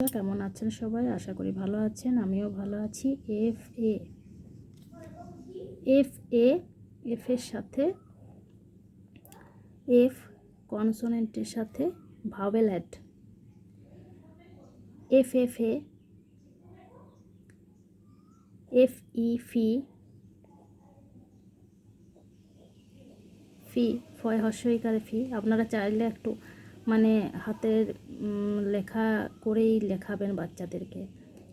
কেমন আছেন সবাই? আশা করি ভালো আছেন, আমিও ভালো আছি। F A F A F এর সাথে এফ কনসোনেন্টের সাথে vowel add. F F A F E ফি ফি ফয় হর্ষইকারে ফি। আপনারা চাইলে একটু মানে হাতের লেখা করেই লেখাবেন বাচ্চাদেরকে,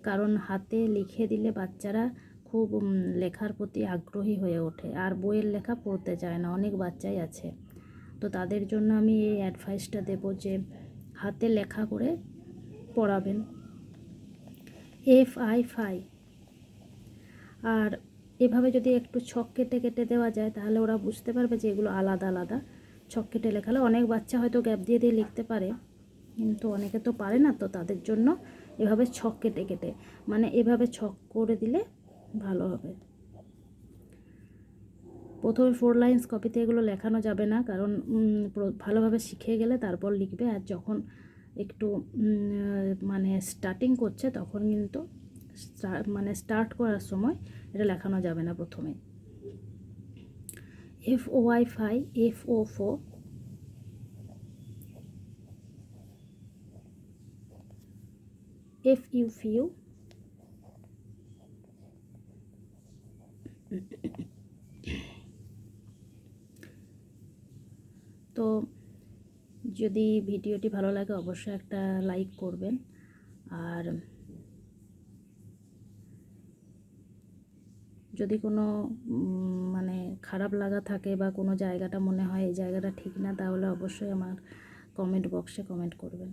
কারণ হাতে লিখে দিলে বাচ্চারা খুব লেখার প্রতি আগ্রহী হয়ে ওঠে, আর বইয়ের লেখা পড়তে চায় না। অনেক বাচ্চাই আছে, তো তাদের জন্য আমি এই অ্যাডভাইসটা দেব যে হাতে লেখা করে পড়াবেন। F I phi. আর এভাবে যদি একটু ছক কেটে কেটে দেওয়া যায় তাহলে ওরা বুঝতে পারবে যে এগুলো আলাদা আলাদা। ছক কেটে লেখালে অনেক বাচ্চা হয়তো গ্যাপ দিয়ে দিয়ে লিখতে পারে, কিন্তু অনেকে তো পারে না, তো তাদের জন্য এভাবে ছক কেটে কেটে মানে এভাবে ছক করে দিলে ভালো হবে। প্রথমে 4 লাইন্স কপিতে এগুলো লেখানো যাবে না, কারণ ভালোভাবে শিখে গেলে তারপর লিখবে। আর যখন একটু মানে স্টার্টিং করছে তখন কিন্তু মানে স্টার্ট করার সময় এটা লেখানো যাবে না প্রথমে। এফ ও ওয়াই ফাই, এফ ও ফো, এফ ইউ ফিউ, তো যদি ভিডিওটি ভালো লাগে অবশ্যই একটা লাইক করবেন। আর যদি কোনো মানে খারাপ লাগা থাকে বা কোনো জায়গাটা মনে হয় এই জায়গাটা ঠিক না, তাহলে অবশ্যই আমার কমেন্ট বক্সে কমেন্ট করবেন।